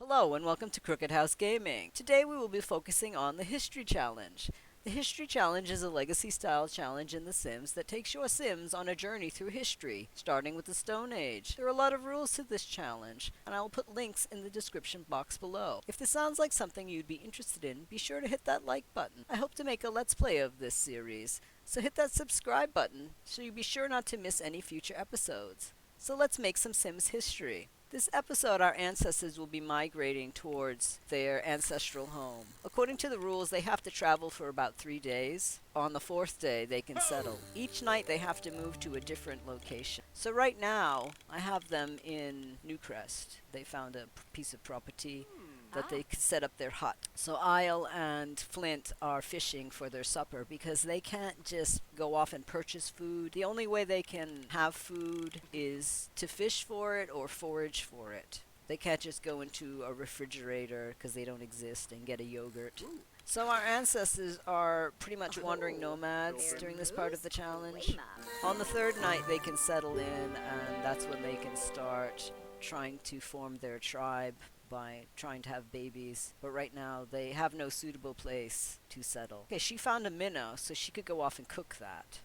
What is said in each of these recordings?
Hello and welcome to Crooked House Gaming. Today we will be focusing on the History Challenge. The History Challenge is a legacy-style challenge in The Sims that takes your Sims on a journey through history, starting with the Stone Age. There are a lot of rules to this challenge, and I will put links in the description box below. If this sounds like something you'd be interested in, be sure to hit that like button. I hope to make a Let's Play of this series, so hit that subscribe button so you'll be sure not to miss any future episodes. So let's make some Sims history. This episode, our ancestors will be migrating towards their ancestral home. According to the rules, they have to travel for about 3 days. On the 4th day, they can settle. Each night, they have to move to a different location. So right now, I have them in Newcrest. They found a piece of property that they could set up their hut. So Isle and Flint are fishing for their supper because they can't just go off and purchase food. The only way they can have food is to fish for it or forage for it. They can't just go into a refrigerator because they don't exist and get a yogurt. So our ancestors are pretty much wandering nomads during this part of the challenge. On the 3rd night they can settle in, and that's when they can start trying to form their tribe by trying to have babies, but right now they have no suitable place to settle. Okay, she found a minnow, so she could go off and cook that.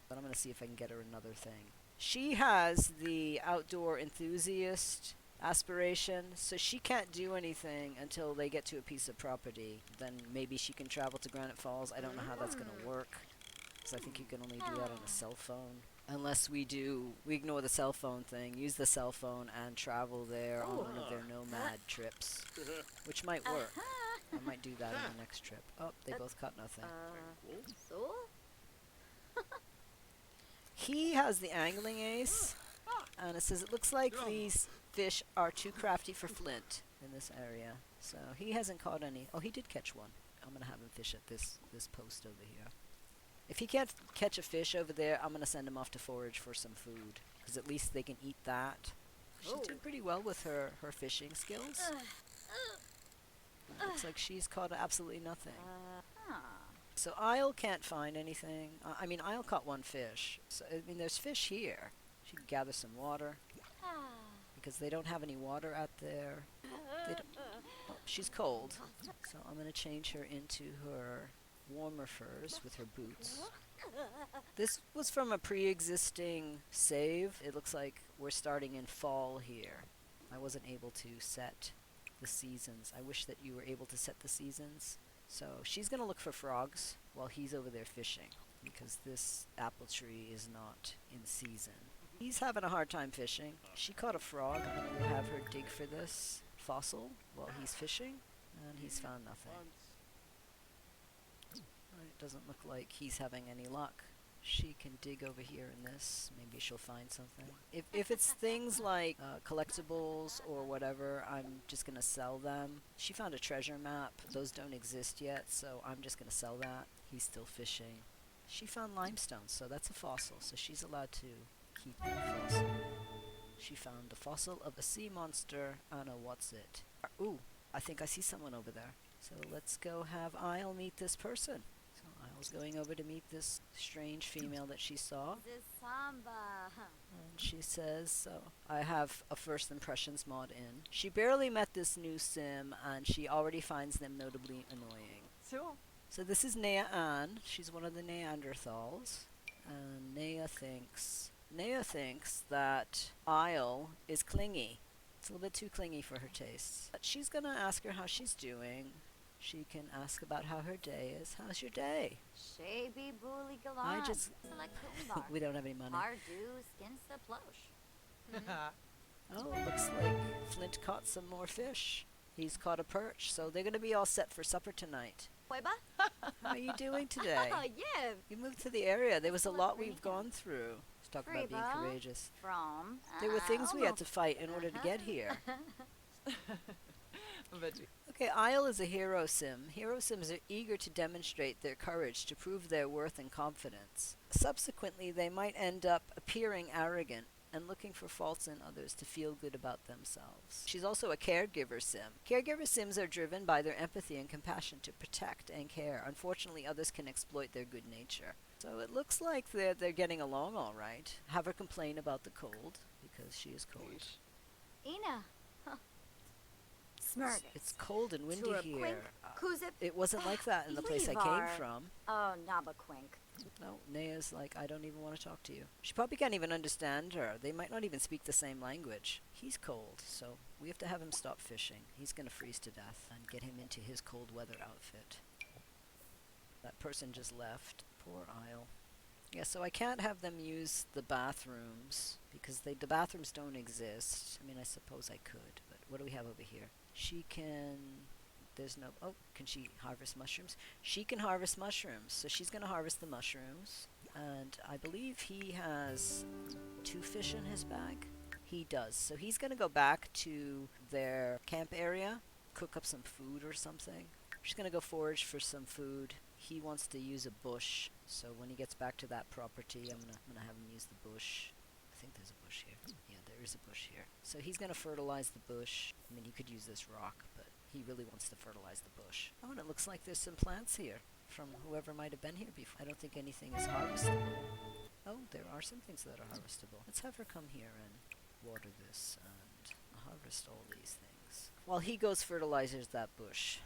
But I'm gonna see if I can get her another thing. She has the outdoor enthusiast aspiration, so she can't do anything until they get to a piece of property. Then maybe she can travel to Granite Falls. I don't know how that's gonna work, because I think you can only do that on a cell phone. Unless we ignore the cell phone thing, use the cell phone and travel there on one of their nomad trips, which might work. I might do that on the next trip. Oh, they both caught nothing. So? He has the angling ace, and it says it looks like these fish are too crafty for Flint in this area. So he hasn't caught any. Oh, he did catch one. I'm gonna have him fish at this post over here. If he can't catch a fish over there, I'm going to send him off to Forage for some food, because at least they can eat that. She's doing pretty well with her fishing skills. Looks like she's caught absolutely nothing. So Isle can't find anything. Isle caught one fish. So, there's fish here. She can gather some water, because they don't have any water out there. She's cold, so I'm going to change her into her warmer furs with her boots. This was from a pre-existing save. It looks like we're starting in fall here. I wasn't able to set the seasons. I wish that you were able to set the seasons. So she's going to look for frogs while he's over there fishing, because this apple tree is not in season. He's having a hard time fishing. She caught a frog. I'm going to have her dig for this fossil while he's fishing, and he's found nothing. It doesn't look like he's having any luck. She can dig over here in this. Maybe she'll find something. If it's things like collectibles or whatever, I'm just going to sell them. She found a treasure map. Those don't exist yet, so I'm just going to sell that. He's still fishing. She found limestone, so that's a fossil, so she's allowed to keep that fossil. She found the fossil of a sea monster. I don't know what's it. Ooh, I think I see someone over there. So let's go have Isle meet this person. So Isle's going over to meet this strange female that she saw. And she says, so I have a first impressions mod in. She barely met this new sim, and she already finds them notably annoying. So this is Nea Ann. She's one of the Neanderthals. And Nea thinks that Isle is clingy. It's a little bit too clingy for her tastes. But she's going to ask her how she's doing. She can ask about how her day is. How's your day? Shaby bully galan. I just... Select Kumbar. We don't have any money. Hardu skins the plosh. Oh, looks like Flint caught some more fish. He's caught a perch, so they're going to be all set for supper tonight. Weba? How are you doing today? Yeah. You moved to the area. There was a lot we've gone through. Let's talk about being courageous. From. There were things we had to fight in order to get here. Okay, Isle is a hero sim. Hero sims are eager to demonstrate their courage, to prove their worth and confidence. Subsequently, they might end up appearing arrogant and looking for faults in others to feel good about themselves. She's also a caregiver sim. Caregiver sims are driven by their empathy and compassion to protect and care. Unfortunately, others can exploit their good nature. So it looks like they're getting along all right. Have her complain about the cold, because she is cold. Ina. It's cold and windy here. Kuzip. It wasn't like that in the place I came Levar. from. Oh, Nabaquink. No, Nea's like, I don't even want to talk to you. She probably can't even understand her. They might not even speak the same language. He's cold, so we have to have him stop fishing. He's gonna freeze to death and get him into his cold weather outfit. That person just left. Poor Isle. Yeah, so I can't have them use the bathrooms because the bathrooms don't exist. I mean, I suppose I could, but what do we have over here? She can... There's no... Oh, can she harvest mushrooms? She can harvest mushrooms, so she's going to harvest the mushrooms. And I believe he has 2 fish in his bag. He does. So he's going to go back to their camp area, cook up some food or something. She's going to go forage for some food. He wants to use a bush, so when he gets back to that property, I'm gonna have him use the bush. I think there's a bush here. Yeah, there is a bush here. So he's gonna fertilize the bush. I mean, he could use this rock, but he really wants to fertilize the bush. Oh, and it looks like there's some plants here from whoever might have been here before. I don't think anything is harvestable. Oh, there are some things that are harvestable. Let's have her come here and water this and harvest all these things. While he goes fertilizes that bush.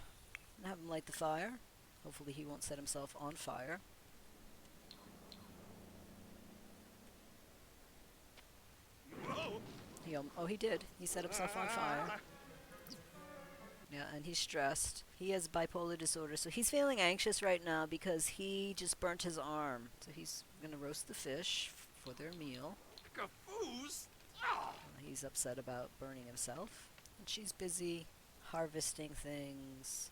And have him light the fire. Hopefully he won't set himself on fire. He did. He set himself on fire. Yeah, and he's stressed. He has bipolar disorder, so he's feeling anxious right now because he just burnt his arm. So he's gonna roast the fish for their meal. He's upset about burning himself. And she's busy harvesting things.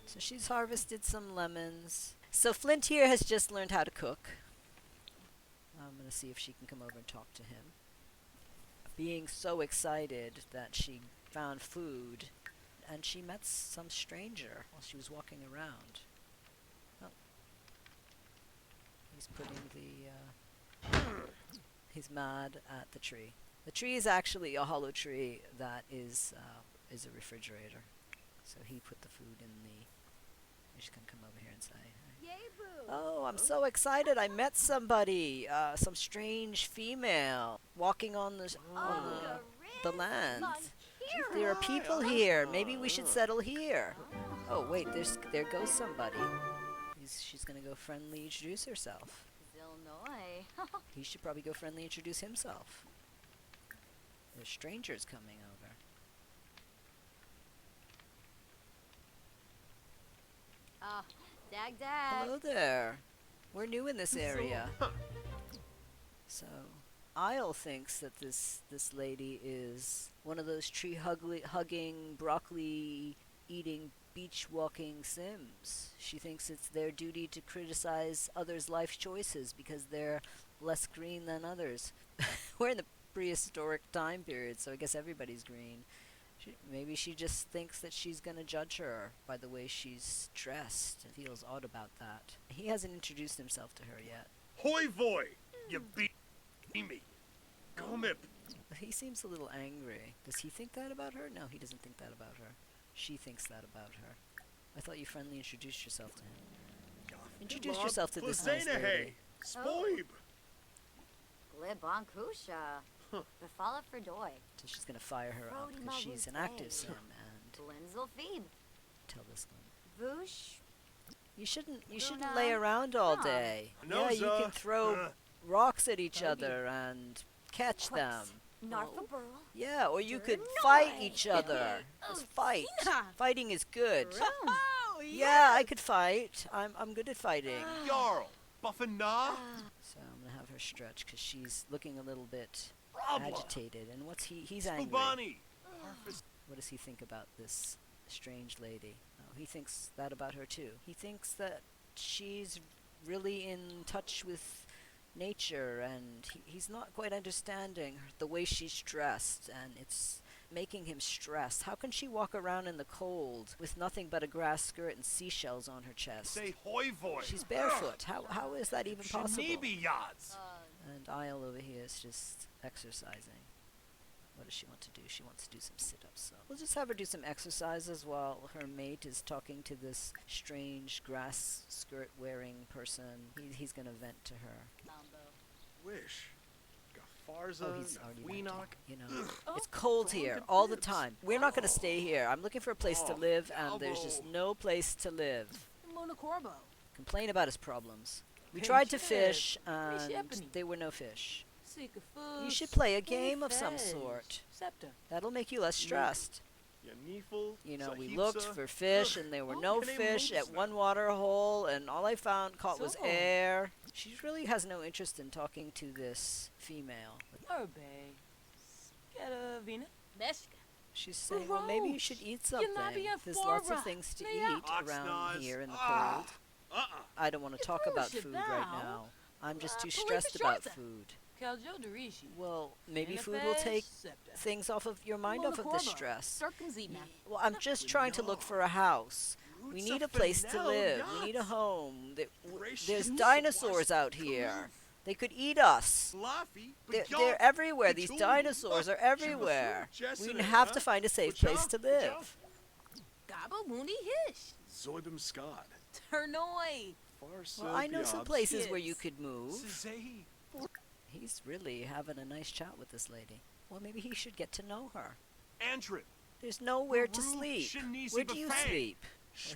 So she's harvested some lemons. So Flint here has just learned how to cook. I'm going to see if she can come over and talk to him. Being so excited that she found food, and she met some stranger while she was walking around. Oh. He's putting the... he's mad at the tree. The tree is actually a hollow tree that is a refrigerator. So he put the food in the... I'm just going to come over here and say... Oh, I'm so excited. I met somebody. Some strange female walking on the land. There are people here. Maybe we should settle here. Oh, wait. There goes somebody. She's going to go friendly introduce herself. Illinois. He should probably go friendly introduce himself. There's strangers coming over. Dag. Hello there. We're new in this area. So, Isle thinks that this lady is one of those tree-hugging, broccoli-eating, beach-walking Sims. She thinks it's their duty to criticize others' life choices because they're less green than others. We're in the prehistoric time period, so I guess everybody's green. Maybe she just thinks that she's going to judge her by the way she's dressed and feels odd about that. He hasn't introduced himself to her yet. Hoi voy! You beat me. Come up. He seems a little angry. Does he think that about her? No, he doesn't think that about her. She thinks that about her. I thought you friendly introduced yourself to him. Introduce yourself to this nice lady. Spoib. Glibonkusha. Befala Ferdoy. So she's going to fire her up because she's an active Sim and... Blinzel Phoebe. Tell this one. Voosh. You shouldn't lay around all day. No, Yeah, you can throw rocks at each other and catch them. Narfa Burl. Yeah, or you could fight each other. Just fight. Fighting is good. Yeah, I could fight. I'm good at fighting. Jarl. Buffina. So I'm gonna have her stretch because she's looking a little bit agitated. And he's angry. Ubani. What does he think about this strange lady? Oh, he thinks that about her too. He thinks that she's really in touch with nature, and he's not quite understanding the way she's dressed, and it's making him stressed. How can she walk around in the cold with nothing but a grass skirt and seashells on her chest? Say hoi voy. She's barefoot. How is that even possible? Shanibi yads. And Isle over here is just exercising. What does she want to do? She wants to do some sit-ups. So we'll just have her do some exercises while her mate is talking to this strange grass skirt-wearing person. He's going to vent to her. Wish. Farza, Oh, he's already renting, Weenock. you know. It's cold here all the time. We're not going to stay here. I'm looking for a place to live, and there's just no place to live. Complain about his problems. We tried to fish, and there were no fish. You should play a game of some sort. That'll make you less stressed. You know, we looked for fish, and there were no fish at one water hole, and all I caught was air. She really has no interest in talking to this female. She's saying, well, maybe you should eat something. There's lots of things to eat around here in the cold. I don't want to talk about food right now. I'm just too stressed about food. Well, maybe food will take things off of your mind off of the stress. Well, I'm just trying to look for a house. We need a place to live. We need a home. There's dinosaurs out here. They could eat us. They're everywhere. These dinosaurs are everywhere. We have to find a safe place to live. Zoibim Scott. Well, I know some places where you could move. He's really having a nice chat with this lady. Well, maybe he should get to know her. There's nowhere to sleep. Where do you sleep?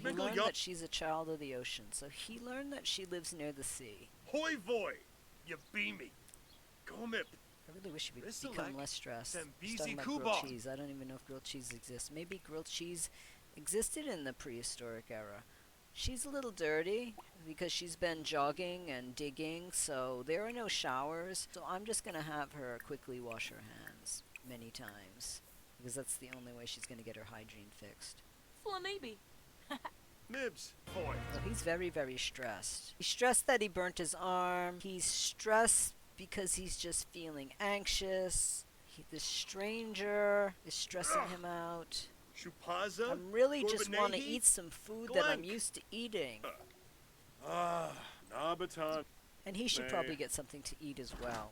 Well, he learned that she's a child of the ocean, so he learned that she lives near the sea. Hoi voy, you beamy. Gomip. I really wish he would become less stressed. He's talking about grilled cheese. I don't even know if grilled cheese exists. Maybe grilled cheese existed in the prehistoric era. She's a little dirty because she's been jogging and digging, so there are no showers. So I'm just going to have her quickly wash her hands many times, because that's the only way she's going to get her hygiene fixed. Mibs, boy. So he's very, very stressed. He's stressed that he burnt his arm. He's stressed because he's just feeling anxious. This stranger is stressing him out. Chupaza. I really just want to eat some food that I'm used to eating. Nabatan. And he should probably get something to eat as well.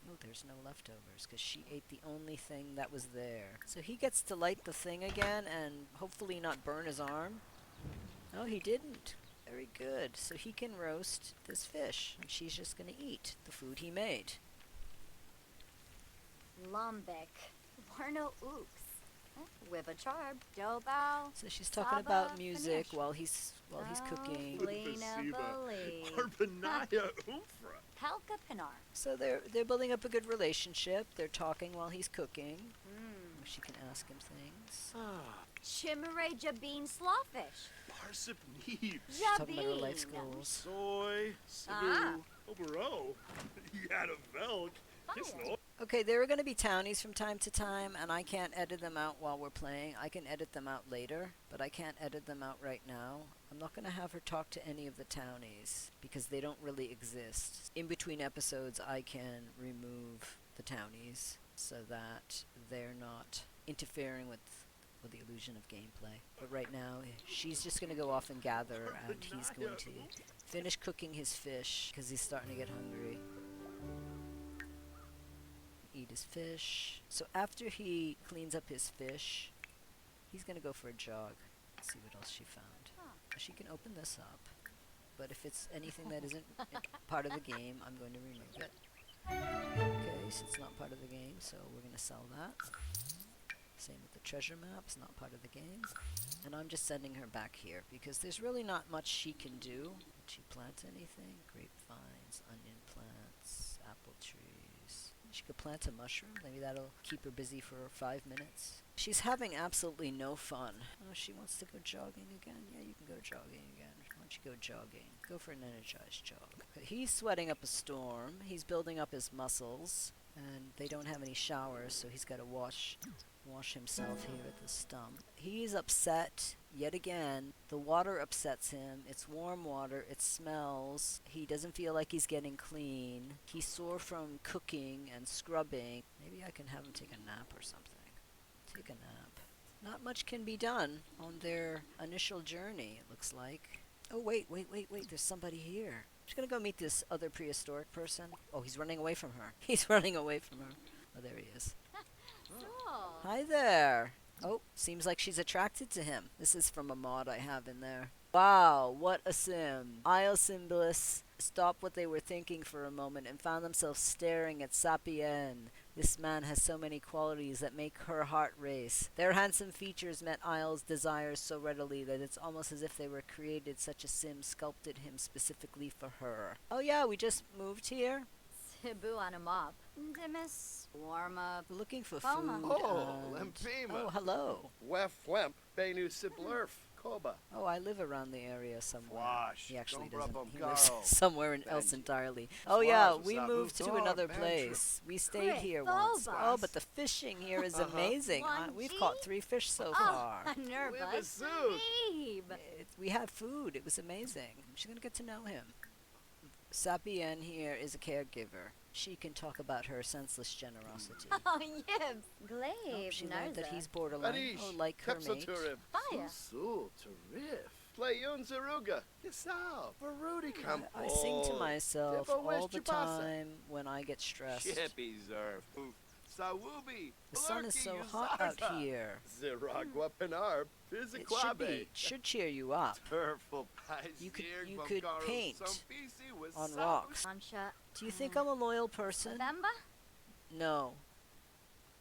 Oh, there's no leftovers, because she ate the only thing that was there. So he gets to light the thing again and hopefully not burn his arm. No, he didn't. Very good. So he can roast this fish, and she's just going to eat the food he made. Lumbek. Warno Ooks. Wibacharb. Dobao. So she's talking Saba, about music Finish. while he's cooking. Lena Bali. Arbanaya Umfra. Pelka Pinar. So they're building up a good relationship. They're talking while he's cooking. She can ask him things. Chimere Jabin Slawfish. Parsip Neebs. She's talking about her life goals. Soy. Sibu. Obero. Yada Velk. Kisno. Okay, there are going to be townies from time to time, and I can't edit them out while we're playing. I can edit them out later, but I can't edit them out right now. I'm not going to have her talk to any of the townies, because they don't really exist. In between episodes, I can remove the townies so that they're not interfering with the illusion of gameplay. But right now, she's just going to go off and gather, and he's going to finish cooking his fish, because he's starting to get hungry. Eat his fish. So after he cleans up his fish, he's going to go for a jog. Let's see what else she found. She can open this up, but if it's anything that isn't part of the game, I'm going to remove it. Okay, so it's not part of the game, so we're going to sell that. Same with the treasure map, it's not part of the game. And I'm just sending her back here, because there's really not much she can do. Did she plant anything? Grapevines, onion plants, apple trees. She could plant a mushroom. Maybe that'll keep her busy for 5 minutes. She's having absolutely no fun. Oh, she wants to go jogging again? Yeah, you can go jogging again. Why don't you go jogging? Go for an energized jog. Okay, he's sweating up a storm. He's building up his muscles. And they don't have any showers, so he's got to wash himself here at the stump. He's upset yet again. The water upsets him. It's warm water. It smells. He doesn't feel like he's getting clean. He's sore from cooking and scrubbing. Maybe I can have him take a nap or something. Take a nap. Not much can be done on their initial journey, it looks like. Oh, wait. There's somebody here. I'm just going to go meet this other prehistoric person. Oh, he's running away from her. He's running away from her. Oh, there he is. Hi there. Oh, seems like she's attracted to him. This is from a mod I have in there. Wow, what a sim. Isle Simbilis stopped what they were thinking for a moment and found themselves staring at Sapien. This man has so many qualities that make her heart race. Their handsome features met Isle's desires so readily that it's almost as if they were created. Such a sim sculpted him specifically for her. Oh yeah, we just moved here. Cebu on a mob. Dimis, warm up. We're looking for Foma. food. Oh, and- Lempima. Oh, hello. Wef Flemp, Benu Siblurf, Koba. Oh, I live around the area somewhere. Wash. He actually Don't doesn't. rub 'em, He lives Carl. somewhere else Benji. entirely. Oh Swash yeah, was we that moved to dog, another man, place. We stayed Great. here once. Boba. Oh, but the fishing here is amazing. We've caught 3 fish so far. Oh, nervous. Libazook. Babe. We had food. It was amazing. She's gonna get to know him. Sapien here is a caregiver. She can talk about her senseless generosity. Oh, yibs. Oh, Glaive, she learned that Narza. he's borderline. Arish, Oh, like her mate. Kepsaturib, Fire. Susul, Tarif, Playun Zaruga, Yasal, Barudi Camp. I sing to myself Tipo all the Wish Chipasa. time when I get stressed. Chippy Zerf, Sawubi, The sun is so Blurky, hot out Yazarza. here. Ziragua Penarb, It should Fiziquabe. should cheer you up. Turful You could- Paisier, you could Bumgaru, paint Sumpisi with on South. rocks. Ansha. Do you think I'm a loyal person? Bemba? No.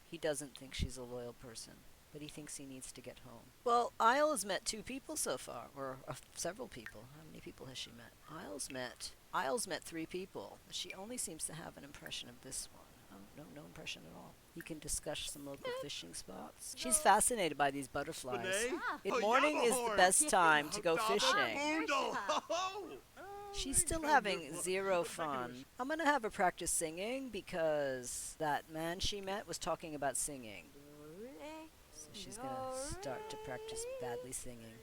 He doesn't think she's a loyal person, but he thinks he needs to get home. Well, Isle has met 2 people so far, or several people. How many people has she met? Isle's met 3 people. She only seems to have an impression of this one. Oh, no impression at all. You can discuss some local fishing spots. She's fascinated by these butterflies. Spinay? Ah. It Oh, morning is the Yamahorn. best time to go Double fishing. Boondle. She's still having 0 fun. I'm gonna have her practice singing because that man she met was talking about singing. So she's gonna start to practice badly singing.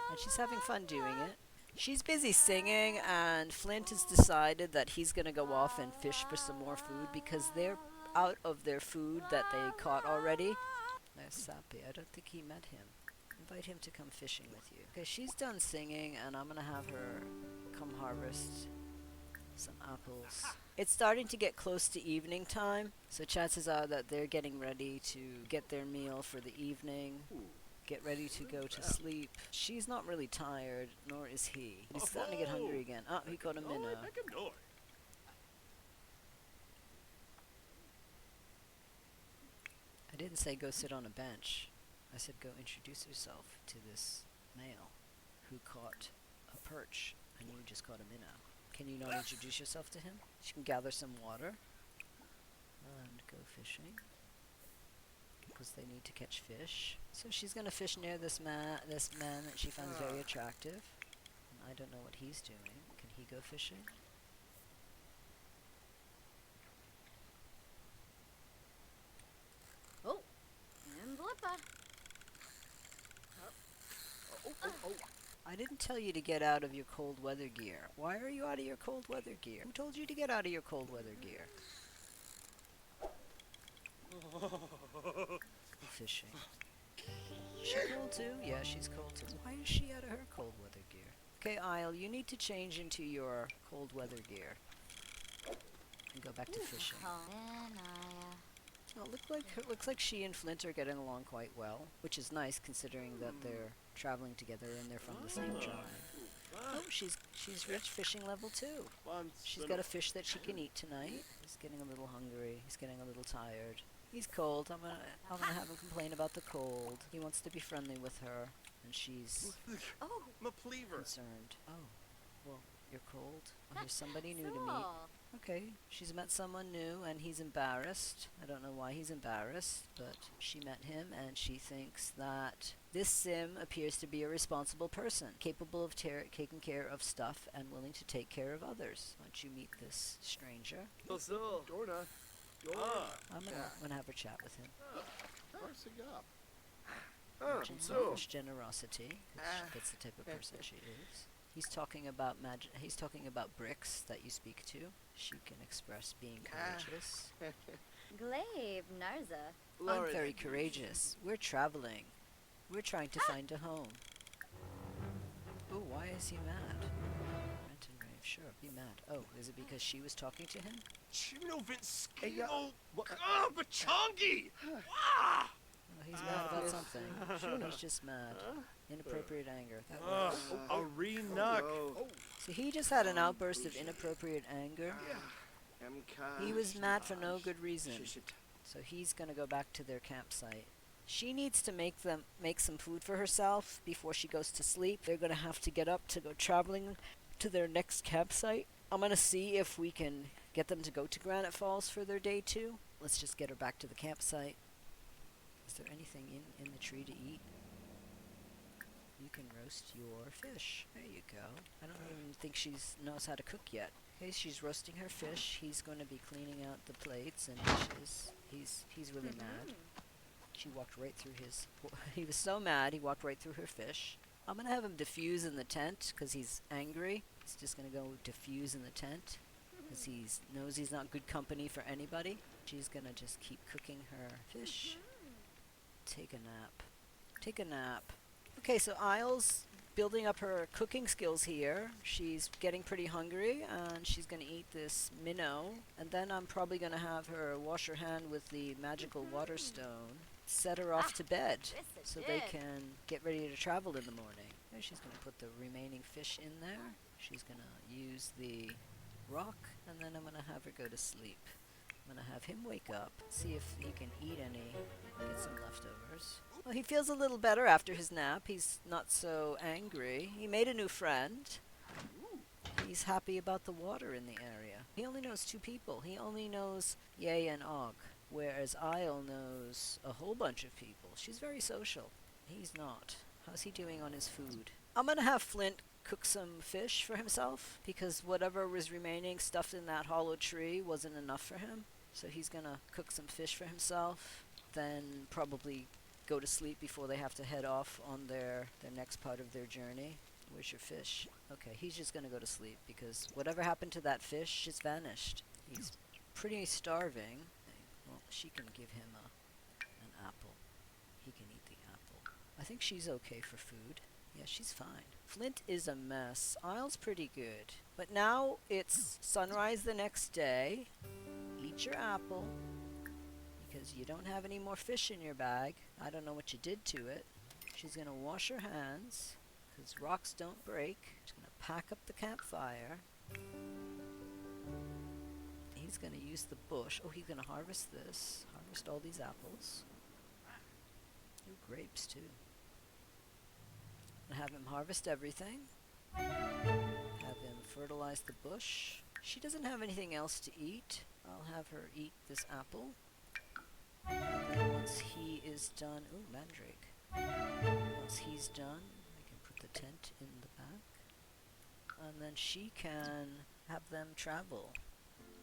And she's having fun doing it. She's busy singing, and Flint has decided that he's gonna go off and fish for some more food because they're out of their food that they caught already. There's Sappy. I don't think he met him. Invite him to come fishing with you. Okay, she's done singing, and I'm gonna have her come harvest some apples. It's starting to get close to evening time, so chances are that they're getting ready to get their meal for the evening, get ready to go to sleep. She's not really tired, nor is he. He's starting to get hungry again. Oh, he got a minnow. I didn't say go sit on a bench. I said go introduce yourself to this male who caught a perch and you just caught a minnow. Can you not introduce yourself to him? She can gather some water and go fishing because they need to catch fish. So she's gonna fish near this man that she finds very attractive. And I don't know what he's doing. Can he go fishing? Oh, and Blippa. I didn't tell you to get out of your cold weather gear. Why are you out of your cold weather gear? Who told you to get out of your cold weather gear? Fishing. Is she cold too? Yeah, she's cold too. Why is she out of her cold weather gear? Okay, Isle, you need to change into your cold weather gear and go back to fishing. Oh, looks like she and Flint are getting along quite well, which is nice considering that they're traveling together and they're from the same tribe. Oh, she's reached fishing level 2. She's got a fish that she can eat tonight. He's getting a little hungry. He's getting a little tired. He's cold. I'm gonna have him complain about the cold. He wants to be friendly with her, and she's Oh, concerned. Oh, well, you're cold. Oh, here's somebody new to meet. Okay, she's met someone new and he's embarrassed. I don't know why he's embarrassed, but she met him and she thinks that this sim appears to be a responsible person, capable of taking care of stuff and willing to take care of others. Why don't you meet this stranger? Dorna. I'm gonna have her chat with him. Mention So, selfish generosity, which that's the type of person she is. He's talking about He's talking about bricks that you speak to. She can express being courageous. Glaive, Narza. I'm very courageous. We're traveling. We're trying to find a home. Oh, why is he mad? Rent and rave, sure, be mad. Oh, is it because she was talking to him? Chino Vinskino. Bachangi! he's mad about something. Sure, he's just mad. Inappropriate anger. That Ugh, works. a re-knock. So he just had an outburst of inappropriate anger. He was mad for no good reason. So he's gonna go back to their campsite. She needs to make some food for herself before she goes to sleep. They're gonna have to get up to go traveling to their next campsite. I'm gonna see if we can get them to go to Granite Falls for their day 2. Let's just get her back to the campsite. Is there anything in the tree to eat? You can roast your fish. There you go. I don't even think she knows how to cook yet. Okay, she's roasting her fish. He's going to be cleaning out the plates and dishes. He's really mad. She walked right through his... He was so mad, he walked right through her fish. I'm going to have him diffuse in the tent because he's angry. He's just going to go diffuse in the tent because he knows he's not good company for anybody. She's going to just keep cooking her fish. Take a nap. Take a nap. Okay, so Isle's building up her cooking skills here. She's getting pretty hungry, and she's going to eat this minnow. And then I'm probably going to have her wash her hand with the magical water stone, set her off to bed so they can get ready to travel in the morning. There, she's going to put the remaining fish in there. She's going to use the rock, and then I'm going to have her go to sleep. I'm going to have him wake up, see if he can eat any, get some leftovers. Well, he feels a little better after his nap. He's not so angry. He made a new friend. He's happy about the water in the area. He only knows 2 people. He only knows Ye and Og, whereas Isle knows a whole bunch of people. She's very social. He's not. How's he doing on his food? I'm going to have Flint cook some fish for himself because whatever was remaining stuffed in that hollow tree wasn't enough for him. So he's going to cook some fish for himself, then probably go to sleep before they have to head off on their next part of their journey. Where's your fish? Okay, he's just going to go to sleep because whatever happened to that fish just vanished. He's pretty starving. Well, she can give him an apple. He can eat the apple. I think she's okay for food. Yeah, she's fine. Flint is a mess. Isle's pretty good. But now it's sunrise the next day. Eat your apple because you don't have any more fish in your bag. I don't know what you did to it. She's going to wash her hands because rocks don't break. She's going to pack up the campfire. He's going to use the bush. Oh, he's going to harvest this. Harvest all these apples. Ooh, grapes too. Have him harvest everything. Have him fertilize the bush. She doesn't have anything else to eat. I'll have her eat this apple. And then once he is done... Ooh, mandrake. Once he's done, I can put the tent in the back. And then she can have them travel.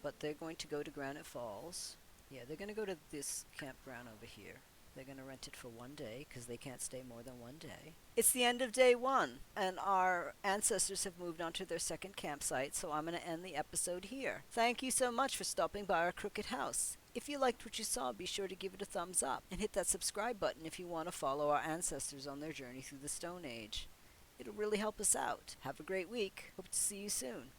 But they're going to go to Granite Falls. Yeah, they're going to go to this campground over here. They're going to rent it for 1 day because they can't stay more than 1 day. It's the end of day 1, and our ancestors have moved on to their second campsite, so I'm going to end the episode here. Thank you so much for stopping by our crooked house. If you liked what you saw, be sure to give it a thumbs up and hit that subscribe button if you want to follow our ancestors on their journey through the Stone Age. It'll really help us out. Have a great week. Hope to see you soon.